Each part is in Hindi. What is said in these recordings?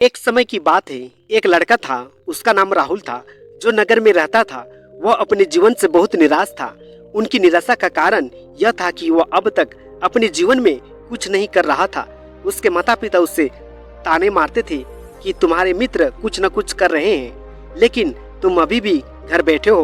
एक समय की बात है। एक लड़का था, उसका नाम राहुल था, जो नगर में रहता था। वह अपने जीवन से बहुत निराश था। उनकी निराशा का कारण यह था कि वह अब तक अपने जीवन में कुछ नहीं कर रहा था। उसके माता पिता उससे ताने मारते थे कि तुम्हारे मित्र कुछ न कुछ कर रहे हैं, लेकिन तुम अभी भी घर बैठे हो।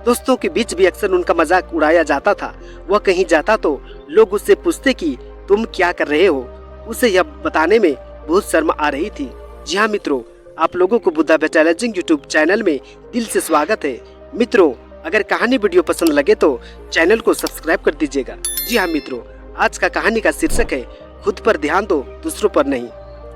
दोस्तों के बीच भी अक्सर उनका मजाक उड़ाया जाता था। वह कहीं जाता तो लोग उससे पूछते कि तुम क्या कर रहे हो। उसे यह बताने में बहुत शर्म आ रही थी। जी हाँ मित्रों, आप लोगों को बुद्धा चैलेंजिंग यूट्यूब चैनल में दिल से स्वागत है। मित्रों, अगर कहानी वीडियो पसंद लगे तो चैनल को सब्सक्राइब कर दीजिएगा। जी हाँ मित्रों, आज का कहानी का शीर्षक है खुद पर ध्यान दो, दूसरों पर नहीं।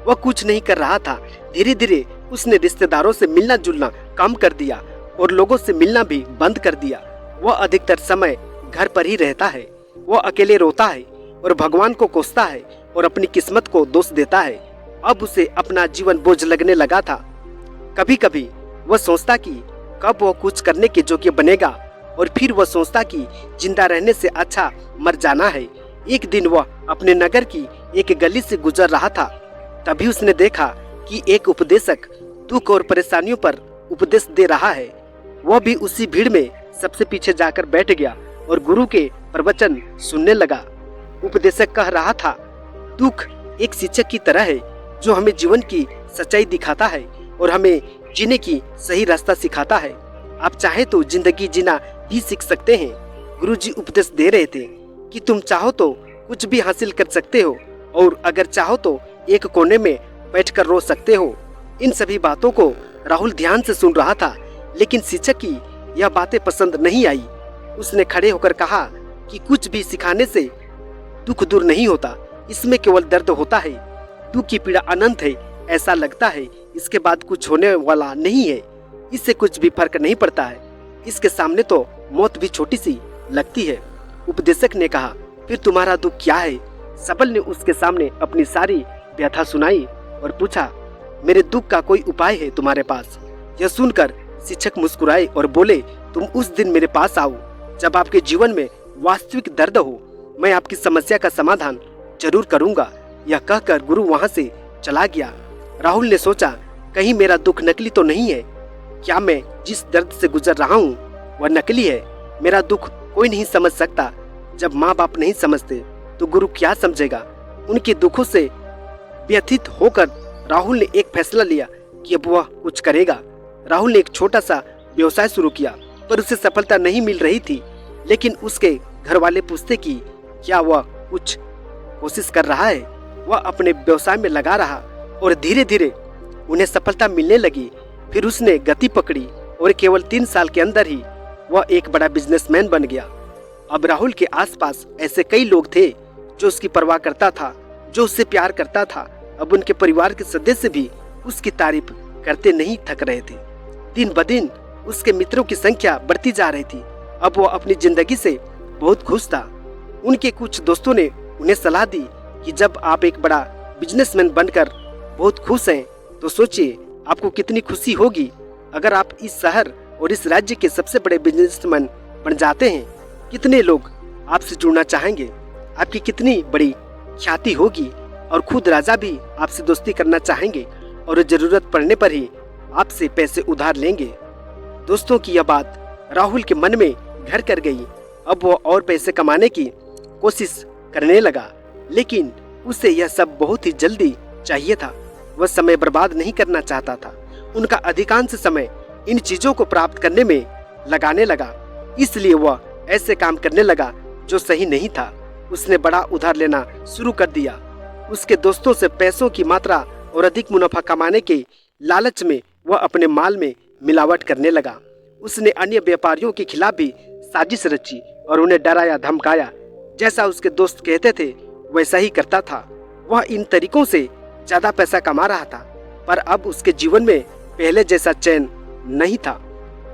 वह कुछ नहीं कर रहा था। धीरे धीरे उसने रिश्तेदारों से मिलना जुलना कम कर दिया और लोगों से मिलना भी बंद कर दिया। वह अधिकतर समय घर पर ही रहता है। वह अकेले रोता है और भगवान को कोसता है और अपनी किस्मत को दोष देता है। अब उसे अपना जीवन बोझ लगने लगा था। कभी कभी वह सोचता कि कब वह कुछ करने के योग्य बनेगा, और फिर वह सोचता कि जिंदा रहने से अच्छा मर जाना है। एक दिन वह अपने नगर की एक गली से गुजर रहा था। तभी उसने देखा कि एक उपदेशक दुख और परेशानियों पर उपदेश दे रहा है। वह भी उसी भीड़ में सबसे पीछे जाकर बैठ गया और गुरु के प्रवचन सुनने लगा। उपदेशक कह रहा था, दुख एक शिक्षक की तरह है जो हमें जीवन की सच्चाई दिखाता है और हमें जीने की सही रास्ता सिखाता है। आप चाहे तो जिंदगी जीना भी सीख सकते हैं। गुरुजी उपदेश दे रहे थे कि तुम चाहो तो कुछ भी हासिल कर सकते हो, और अगर चाहो तो एक कोने में बैठकर रो सकते हो। इन सभी बातों को राहुल ध्यान से सुन रहा था, लेकिन शिक्षक की यह बातें पसंद नहीं आई। उसने खड़े होकर कहा कि कुछ भी सिखाने से दुख दूर नहीं होता, इसमें केवल दर्द होता है। दुख की पीड़ा अनंत है, ऐसा लगता है इसके बाद कुछ होने वाला नहीं है। इससे कुछ भी फर्क नहीं पड़ता है। इसके सामने तो मौत भी छोटी सी लगती है। उपदेशक ने कहा, फिर तुम्हारा दुख क्या है? सबल ने उसके सामने अपनी सारी व्यथा सुनाई और पूछा, मेरे दुख का कोई उपाय है तुम्हारे पास? यह सुनकर शिक्षक मुस्कुराए और बोले, तुम उस दिन मेरे पास आओ जब आपके जीवन में वास्तविक दर्द हो। मैं आपकी समस्या का समाधान जरूर करूंगा। यह कहकर गुरु वहां से चला गया। राहुल ने सोचा, कहीं मेरा दुख नकली तो नहीं है? क्या मैं जिस दर्द से गुजर रहा हूँ वह नकली है? मेरा दुख कोई नहीं समझ सकता। जब माँ बाप नहीं समझते तो गुरु क्या समझेगा? उनके दुखों से व्यथित होकर राहुल ने एक फैसला लिया कि अब वह कुछ करेगा। राहुल ने एक छोटा सा व्यवसाय शुरू किया, पर उसे सफलता नहीं मिल रही थी। लेकिन उसके घर वाले पूछते कि क्या वह कुछ कोशिश कर रहा है। वह अपने व्यवसाय में लगा रहा और धीरे धीरे उन्हें सफलता मिलने लगी। फिर उसने गति पकड़ी और केवल 3 साल के अंदर ही वह एक बड़ा बिजनेसमैन बन गया। अब राहुल के आसपास ऐसे कई लोग थे जो उसकी परवाह करता था, जो उससे प्यार करता था। अब उनके परिवार के सदस्य भी उसकी तारीफ करते नहीं थक रहे थे। दिन ब दिन उसके मित्रों की संख्या बढ़ती जा रही थी। अब वह अपनी जिंदगी से बहुत खुश था। उनके कुछ दोस्तों ने उन्हें सलाह दी कि जब आप एक बड़ा बिजनेसमैन बनकर बहुत खुश हैं, तो सोचिए आपको कितनी खुशी होगी अगर आप इस शहर और इस राज्य के सबसे बड़े बिजनेसमैन बन जाते हैं। कितने लोग आपसे जुड़ना चाहेंगे, आपकी कितनी बड़ी ख्याति होगी, और खुद राजा भी आपसे दोस्ती करना चाहेंगे और जरूरत पड़ने पर ही आपसे पैसे उधार लेंगे। दोस्तों की यह बात राहुल के मन में घर कर गई। अब वो और पैसे कमाने की कोशिश करने लगा, लेकिन उसे यह सब बहुत ही जल्दी चाहिए था। वह समय बर्बाद नहीं करना चाहता था। उनका अधिकांश समय इन चीजों को प्राप्त करने में लगाने लगा। इसलिए वह ऐसे काम करने लगा जो सही नहीं था। उसने बड़ा उधार लेना शुरू कर दिया। उसके दोस्तों से पैसों की मात्रा और अधिक मुनाफा कमाने के लालच में वह अपने माल में मिलावट करने लगा। उसने अन्य व्यापारियों के खिलाफ भी साजिश रची और उन्हें डराया धमकाया। जैसा उसके दोस्त कहते थे वैसा ही करता था। वह इन तरीकों से ज्यादा पैसा कमा रहा था, पर अब उसके जीवन में पहले जैसा चैन नहीं था।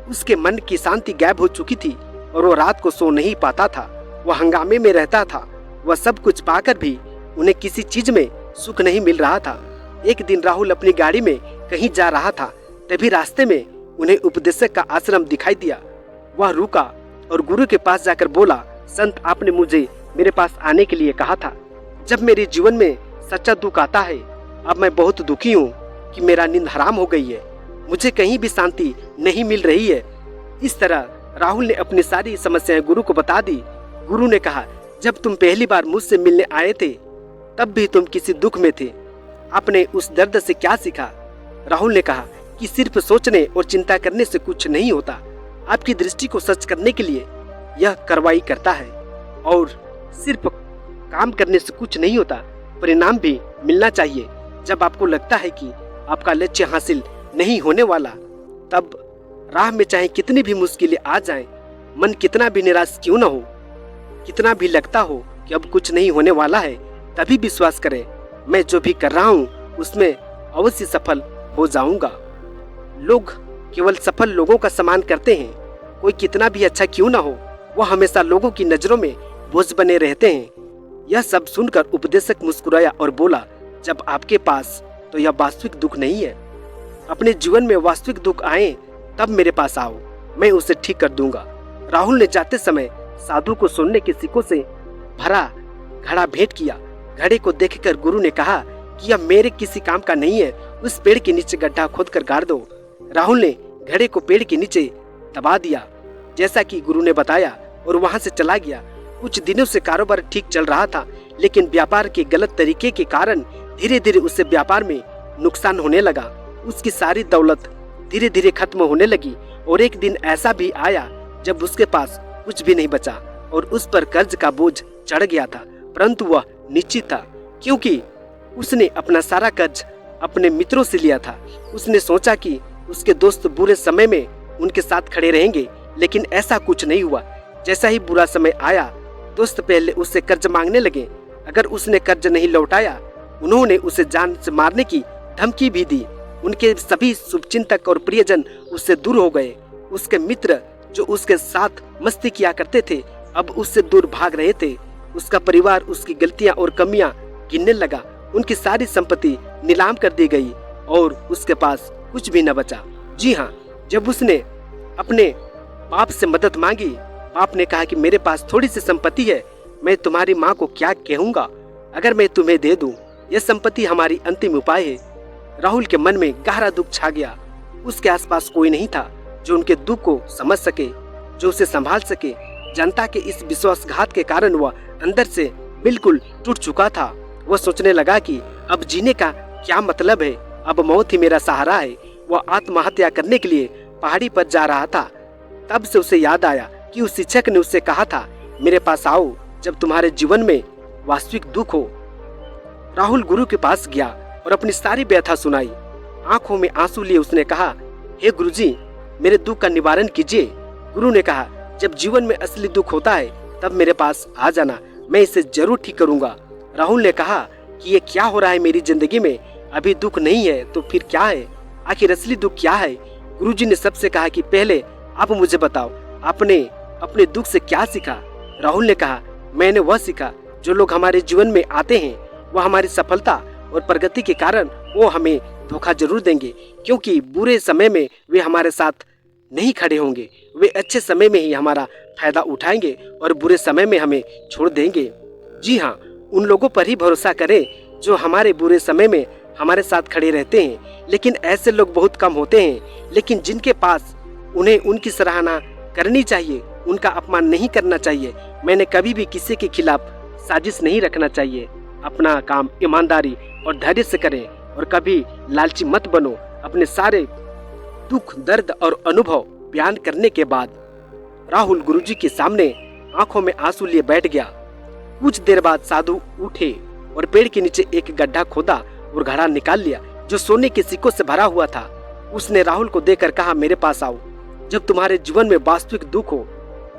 उसके मन की शांति गायब हो चुकी थी और वो रात को सो नहीं पाता था। वह हंगामे में रहता था। वह सब कुछ पाकर भी उन्हें किसी चीज में सुख नहीं मिल रहा था। एक दिन राहुल अपनी गाड़ी में कहीं जा रहा था। तभी रास्ते में उन्हें उपदेशक का आश्रम दिखाई दिया। वह रुका और गुरु के पास जाकर बोला, संत, आपने मुझे मेरे पास आने के लिए कहा था। जब मेरे जीवन में सच्चा दुख आता है, अब मैं बहुत दुखी हूँ। कि मेरा नींद हराम हो गई है, मुझे कहीं भी शांति नहीं मिल रही है। इस तरह राहुल ने अपनी सारी समस्याएं गुरु को बता दी। गुरु ने कहा, जब तुम पहली बार मुझसे मिलने आए थे तब भी तुम किसी दुख में थे। आपने उस दर्द से क्या सीखा? राहुल ने कहा कि सिर्फ सोचने और चिंता करने से कुछ नहीं होता। आपकी दृष्टि को सच करने के लिए यह कार्रवाई करता है, और सिर्फ काम करने से कुछ नहीं होता, परिणाम भी मिलना चाहिए। जब आपको लगता है कि आपका लक्ष्य हासिल नहीं होने वाला, तब राह में चाहे कितनी भी मुश्किलें आ जाएं, मन कितना भी निराश क्यों न हो, कितना भी लगता हो कि अब कुछ नहीं होने वाला है, तभी विश्वास करें, मैं जो भी कर रहा हूँ उसमें अवश्य सफल हो जाऊंगा। लोग केवल सफल लोगों का सम्मान करते हैं। कोई कितना भी अच्छा क्यों न हो, वह हमेशा लोगों की नजरों में बोझ बने रहते हैं। यह सब सुनकर उपदेशक मुस्कुराया और बोला, जब आपके पास तो यह वास्तविक दुख नहीं है। अपने जीवन में वास्तविक दुख आए तब मेरे पास आओ, मैं उसे ठीक कर दूंगा। राहुल ने जाते समय साधु को सोने के सिक्कों से भरा घड़ा भेंट किया। घड़े को देखकर गुरु ने कहा कि यह मेरे किसी काम का नहीं है, उस पेड़ के नीचे गड्ढा खोदकर गाड़ दो। राहुल ने घड़े को पेड़ के नीचे दबा दिया जैसा कि गुरु ने बताया, और वहां से चला गया। कुछ दिनों से कारोबार ठीक चल रहा था, लेकिन व्यापार के गलत तरीके के कारण धीरे धीरे उससे व्यापार में नुकसान होने लगा। उसकी सारी दौलत धीरे धीरे खत्म होने लगी, और एक दिन ऐसा भी आया जब उसके पास कुछ भी नहीं बचा और उस पर कर्ज का बोझ चढ़ गया था। परंतु वह निश्चित था, क्योंकि उसने अपना सारा कर्ज अपने मित्रों से लिया था। उसने सोचा कि उसके दोस्त बुरे समय में उनके साथ खड़े रहेंगे, लेकिन ऐसा कुछ नहीं हुआ। जैसा ही बुरा समय आया, दोस्त पहले उससे कर्ज मांगने लगे। अगर उसने कर्ज नहीं लौटाया, उन्होंने उसे जान से मारने की धमकी भी दी। उनके सभी शुभचिंतक और प्रियजन उससे दूर हो गए। उसके मित्र जो उसके साथ मस्ती किया करते थे, अब उससे दूर भाग रहे थे। उसका परिवार उसकी गलतियां और कमियां गिनने लगा। उनकी सारी संपत्ति नीलाम कर दी गई और उसके पास कुछ भी न बचा। जी हाँ, जब उसने अपने बाप से मदद मांगी, बाप ने कहा कि मेरे पास थोड़ी सी संपत्ति है, मैं तुम्हारी माँ को क्या कहूँगा अगर मैं तुम्हें दे दूँ। यह संपत्ति हमारी अंतिम उपाय है। राहुल के मन में गहरा दुख छा गया। उसके आसपास कोई नहीं था जो उनके दुख को समझ सके, जो उसे संभाल सके। जनता के इस विश्वासघात के कारण वह अंदर से बिल्कुल टूट चुका था। वह सोचने लगा कि अब जीने का क्या मतलब है, अब मौत ही मेरा सहारा है। वह आत्महत्या करने के लिए पहाड़ी पर जा रहा था। तब से उसे याद आया कि उस शिक्षक ने उससे कहा था, मेरे पास आओ जब तुम्हारे जीवन में वास्तविक दुख हो। राहुल गुरु के पास गया और अपनी सारी व्यथा सुनाई। आंखों में आंसू लिए उसने कहा, हे गुरुजी, मेरे दुख का निवारण कीजिए। गुरु ने कहा, जब जीवन में असली दुख होता है तब मेरे पास आ जाना, मैं इसे जरूर ठीक करूंगा। राहुल ने कहा कि ये क्या हो रहा है मेरी जिंदगी में, अभी दुख नहीं है तो फिर क्या है, आखिर असली दुख क्या है? गुरुजी ने सबसे कहा कि पहले आप मुझे बताओ, आपने अपने दुख से क्या सीखा? राहुल ने कहा, मैंने वह सीखा, जो लोग हमारे जीवन में आते हैं वह हमारी सफलता और प्रगति के कारण वो हमें धोखा जरूर देंगे, क्योंकि बुरे समय में वे हमारे साथ नहीं खड़े होंगे। वे अच्छे समय में ही हमारा फायदा उठाएंगे और बुरे समय में हमें छोड़ देंगे। जी हाँ, उन लोगों पर ही भरोसा करें जो हमारे बुरे समय में हमारे साथ खड़े रहते हैं। लेकिन ऐसे लोग बहुत कम होते हैं, लेकिन जिनके पास उन्हें उनकी सराहना करनी चाहिए, उनका अपमान नहीं करना चाहिए। मैंने कभी भी किसी के खिलाफ साजिश नहीं रखना चाहिए। अपना काम ईमानदारी और धैर्य से करें और कभी लालची मत बनो। अपने सारे दुख, दर्द और अनुभव बयान करने के बाद राहुल गुरुजी के सामने आंखों में आंसू लिए बैठ गया। कुछ देर बाद साधु उठे और पेड़ के नीचे एक गड्ढा खोदा और घड़ा निकाल लिया जो सोने के सिक्कों से भरा हुआ था। उसने राहुल को देकर कहा, मेरे पास आओ जब तुम्हारे जीवन में वास्तविक दुख हो।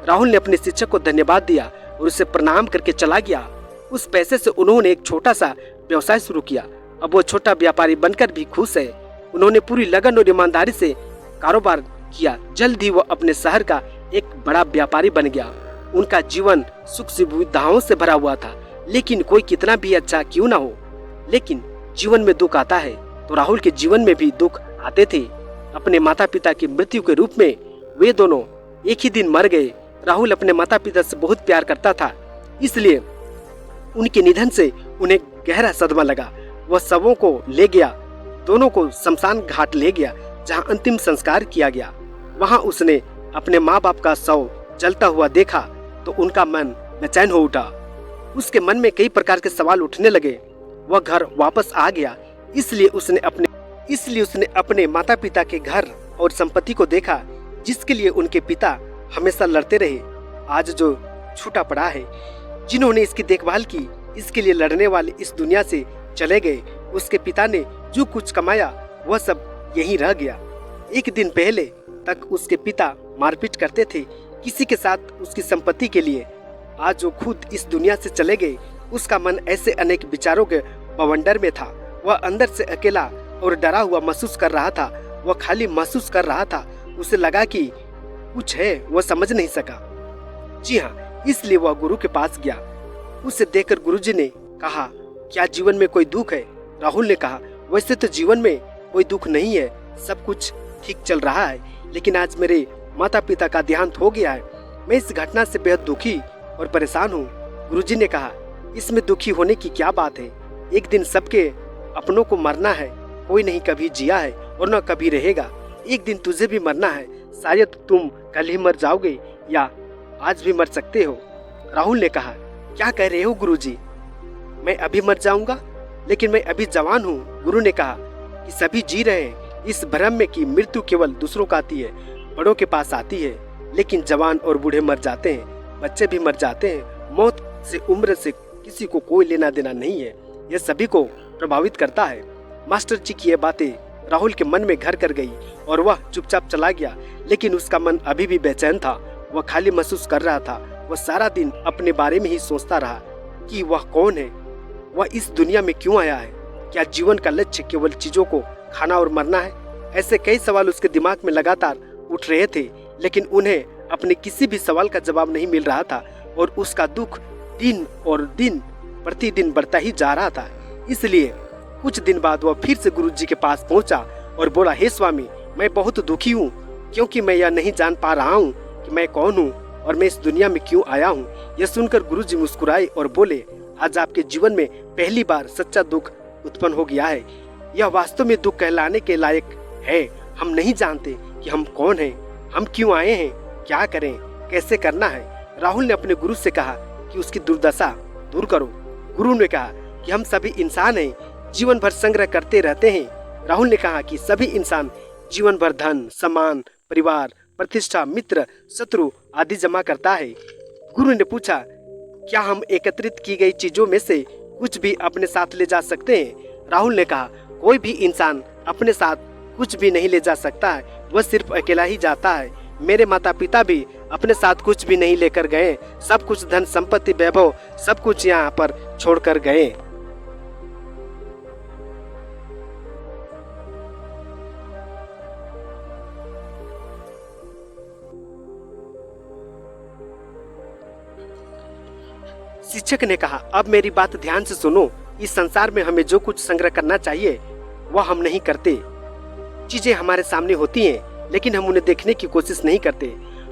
राहुल ने अपने शिक्षक को धन्यवाद दिया और उसे प्रणाम करके चला गया। उस पैसे से उन्होंने एक छोटा सा व्यवसाय शुरू किया। अब वो छोटा व्यापारी बनकर भी खुश है। उन्होंने पूरी लगन और ईमानदारी से कारोबार किया। जल्द ही वो अपने शहर का एक बड़ा व्यापारी बन गया। उनका जीवन सुख सुविधाओं से भरा हुआ था। लेकिन कोई कितना भी अच्छा क्यों ना हो, लेकिन जीवन में दुख आता है, तो राहुल के जीवन में भी दुख आते थे। अपने माता पिता की मृत्यु के रूप में वे दोनों एक ही दिन मर गए। राहुल अपने माता पिता से बहुत प्यार करता था, इसलिए उनके निधन से उन्हें गहरा सदमा लगा। वह शवों को ले गया दोनों को शमशान घाट ले गया, जहां अंतिम संस्कार किया गया। वहां उसने अपने माँ बाप का शव जलता हुआ देखा तो उनका मन बेचैन हो उठा। उसके मन में कई प्रकार के सवाल उठने लगे। वह घर वापस आ गया, इसलिए उसने अपने माता पिता के घर और संपत्ति को देखा, जिसके लिए उनके पिता हमेशा लड़ते रहे। आज जो छूटा पड़ा है, जिन्होंने इसकी देखभाल की, इसके लिए लड़ने वाले इस दुनिया से चले गए। उसके पिता ने जो कुछ कमाया वह सब यहीं रह गया। एक दिन पहले तक उसके पिता मारपीट करते थे किसी के साथ उसकी संपत्ति के लिए। आज जो खुद इस दुनिया से चले गए, उसका मन ऐसे अनेक विचारों के बवंडर में था। वह अंदर से अकेला और डरा हुआ महसूस कर रहा था। वह खाली महसूस कर रहा था। उसे लगा कि कुछ है, वह समझ नहीं सका। जी हाँ, इसलिए वह गुरु के पास गया। उसे देखकर गुरुजी ने कहा, क्या जीवन में कोई दुख है? राहुल ने कहा, वैसे तो जीवन में कोई दुख नहीं है, सब कुछ ठीक चल रहा है, लेकिन आज मेरे माता पिता का देहांत हो गया है। मैं इस घटना से बेहद दुखी और परेशान हूँ। गुरुजी ने कहा, इसमें दुखी होने की क्या बात है? एक दिन सबके अपनों को मरना है। कोई नहीं कभी जिया है और न कभी रहेगा। एक दिन तुझे भी मरना है। शायद तुम कल ही मर जाओगे या आज भी मर सकते हो। राहुल ने कहा, क्या कह रहे हो गुरुजी? मैं अभी मर जाऊंगा? लेकिन मैं अभी जवान हूँ। गुरु ने कहा कि सभी जी रहे हैं इस भ्रम में कि मृत्यु केवल दूसरों को आती है, बड़ों के पास आती है, लेकिन जवान और बूढ़े मर जाते हैं, बच्चे भी मर जाते हैं। मौत से उम्र से किसी को कोई लेना देना नहीं है, यह सभी को प्रभावित करता है। मास्टर जी की ये बातें राहुल के मन में घर कर गई और वह चुपचाप चला गया। लेकिन उसका मन अभी भी बेचैन था। वह खाली महसूस कर रहा था। वह सारा दिन अपने बारे में ही सोचता रहा कि वह कौन है, वह इस दुनिया में क्यों आया है, क्या जीवन का लक्ष्य केवल चीजों को खाना और मरना है? ऐसे कई सवाल उसके दिमाग में लगातार उठ रहे थे, लेकिन उन्हें अपने किसी भी सवाल का जवाब नहीं मिल रहा था और उसका दुख दिन और दिन प्रतिदिन बढ़ता ही जा रहा था। इसलिए कुछ दिन बाद वह फिर से गुरुजी के पास पहुंचा और बोला, हे स्वामी, मैं बहुत दुखी हूँ, क्योंकि मैं यह नहीं जान पा रहा हूँ कि मैं कौन हूँ और मैं इस दुनिया में क्यों आया हूँ। यह सुनकर गुरुजी मुस्कुराए और बोले, आज आपके जीवन में पहली बार सच्चा दुख उत्पन्न हो गया है। यह वास्तव में दुख कहलाने के लायक है। हम नहीं जानते कि हम कौन हैं, हम क्यों आए हैं, क्या करें, कैसे करना है। राहुल ने अपने गुरु से कहा कि उसकी दुर्दशा दूर करो। गुरु ने कहा कि हम सभी इंसान हैं, जीवन भर संग्रह करते रहते हैं। राहुल ने कहा कि सभी इंसान जीवन भर धन, सम्मान, परिवार, प्रतिष्ठा, मित्र, शत्रु आदि जमा करता है। गुरु ने पूछा, क्या हम एकत्रित की गई चीजों में से कुछ भी अपने साथ ले जा सकते हैं? राहुल ने कहा, कोई भी इंसान अपने साथ कुछ भी नहीं ले जा सकता है, वह सिर्फ अकेला ही जाता है। मेरे माता पिता भी अपने साथ कुछ भी नहीं लेकर गए, सब कुछ धन संपत्ति वैभव सब कुछ यहाँ पर छोड़कर गए। शिक्षक ने कहा, अब मेरी बात ध्यान से सुनो। इस संसार में हमें जो कुछ संग्रह करना चाहिए वह हम नहीं करते। चीजें हमारे सामने होती हैं, लेकिन हम उन्हें देखने की कोशिश नहीं करते।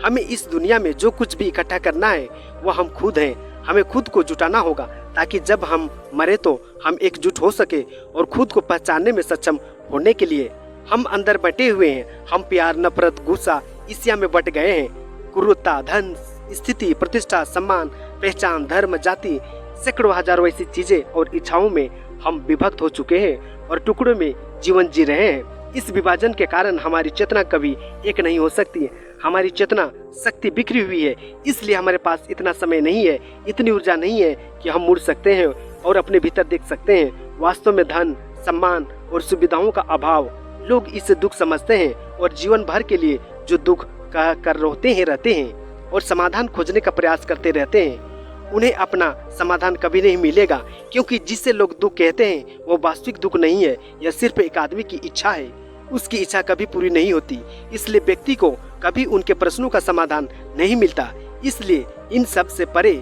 हमें इस दुनिया में जो कुछ भी इकट्ठा करना है वह हम खुद हैं। हमें खुद को जुटाना होगा ताकि जब हम मरे तो हम एकजुट हो सके और खुद को पहचानने में सक्षम होने के लिए हम अंदर बटे हुए हैं। हम प्यार, नफरत, गुस्सा, ईर्ष्या में बट गए हैं। क्रूरता, धन, स्थिति, प्रतिष्ठा, सम्मान, पहचान, धर्म, जाति, सैकड़ों हजारों ऐसी चीजें और इच्छाओं में हम विभक्त हो चुके हैं और टुकड़ों में जीवन जी रहे हैं। इस विभाजन के कारण हमारी चेतना कभी एक नहीं हो सकती। हमारी चेतना शक्ति बिखरी हुई है, इसलिए हमारे पास इतना समय नहीं है, इतनी ऊर्जा नहीं है कि हम मुड़ सकते हैं और अपने भीतर देख सकते हैं। वास्तव में धन, सम्मान और सुविधाओं का अभाव, लोग इसे दुख समझते हैं और जीवन भर के लिए जो दुख कर रहते हैं और समाधान खोजने का प्रयास करते रहते हैं, उन्हें अपना समाधान कभी नहीं मिलेगा, क्योंकि जिसे लोग दुख कहते हैं वो वास्तविक दुख नहीं है। यह सिर्फ एक आदमी की इच्छा है, उसकी इच्छा कभी पूरी नहीं होती, इसलिए व्यक्ति को कभी उनके प्रश्नों का समाधान नहीं मिलता। इसलिए इन सब से परे,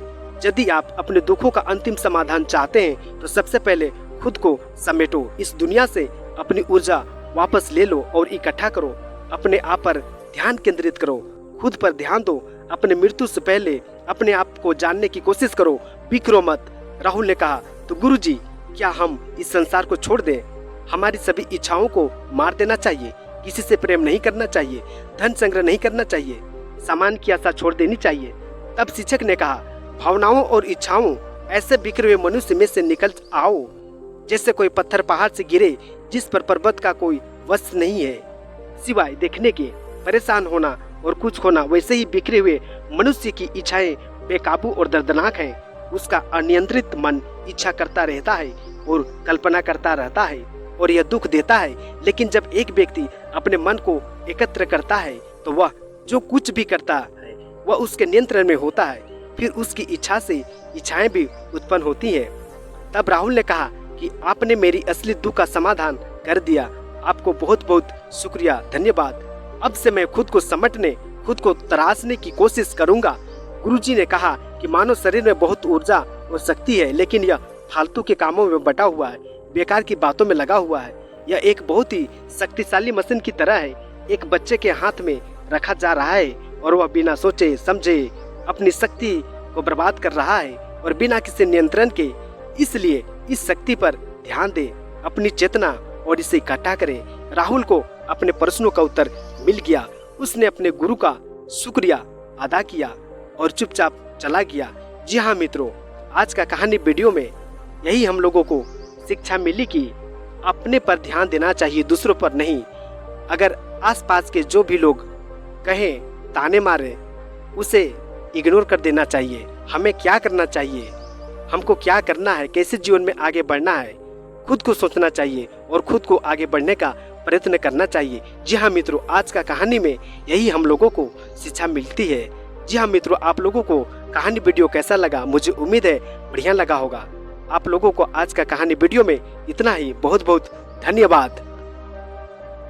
यदि आप अपने दुखों का अंतिम समाधान चाहते हैं तो सबसे पहले खुद को समेटो। इस दुनिया से अपनी ऊर्जा वापस ले लो और इकट्ठा करो। अपने आप पर ध्यान केंद्रित करो, खुद पर ध्यान दो। अपने मृत्यु से पहले अपने आप को जानने की कोशिश करो, बिखरो मत। राहुल ने कहा, तो गुरुजी, क्या हम इस संसार को छोड़ दें? हमारी सभी इच्छाओं को मार देना चाहिए। किसी से प्रेम नहीं करना चाहिए, धन संग्रह नहीं करना चाहिए, सामान की आशा छोड़ देनी चाहिए। तब शिक्षक ने कहा, भावनाओं और इच्छाओं ऐसे बिखरे हुए मनुष्य में से निकल आओ जैसे कोई पत्थर पहाड़ से गिरे जिस पर पर्वत का कोई वश नहीं है सिवाय देखने के। परेशान होना और कुछ खोना वैसे ही बिखरे हुए मनुष्य की इच्छाएं बेकाबू और दर्दनाक हैं। उसका अनियंत्रित मन इच्छा करता रहता है और कल्पना करता रहता है और यह दुख देता है। लेकिन जब एक व्यक्ति अपने मन को एकत्र करता है तो वह जो कुछ भी करता है वह उसके नियंत्रण में होता है। फिर उसकी इच्छा से इच्छाएं भी उत्पन्न होती हैं। तब राहुल ने कहा कि आपने मेरी असली दुख का समाधान कर दिया। आपको बहुत बहुत शुक्रिया, धन्यवाद। अब से मैं खुद को समटने, खुद को तराशने की कोशिश करूंगा। गुरुजी ने कहा कि मानव शरीर में बहुत ऊर्जा और शक्ति है, लेकिन यह फालतू के कामों में बटा हुआ है, बेकार की बातों में लगा हुआ है। यह एक बहुत ही शक्तिशाली मशीन की तरह है, एक बच्चे के हाथ में रखा जा रहा है और वह बिना सोचे समझे अपनी शक्ति को बर्बाद कर रहा है और बिना किसी नियंत्रण के। इसलिए इस शक्ति पर ध्यान दे, अपनी चेतना और इसे इकट्ठा करे। राहुल को अपने प्रश्नों का उत्तर मिल गया। उसने अपने गुरु का शुक्रिया अदा किया और चुपचाप चला गया। जी हाँ मित्रों, आज का कहानी वीडियो में यही हम लोगों को शिक्षा मिली कि अपने पर ध्यान देना चाहिए, दूसरों पर नहीं। अगर आसपास के जो भी लोग कहें, ताने मारे, उसे इग्नोर कर देना चाहिए। हमें क्या करना चाहिए, हमको क्या करना है, कैसे जीवन में आगे बढ़ना है, खुद को सोचना चाहिए और खुद को आगे बढ़ने का प्रयत्न करना चाहिए। जी हाँ मित्रों, आज का कहानी में यही हम लोगों को शिक्षा मिलती है। जी हाँ मित्रों, आप लोगों को कहानी वीडियो कैसा लगा? मुझे उम्मीद है बढ़िया लगा होगा। आप लोगों को आज का कहानी वीडियो में इतना ही। बहुत बहुत धन्यवाद।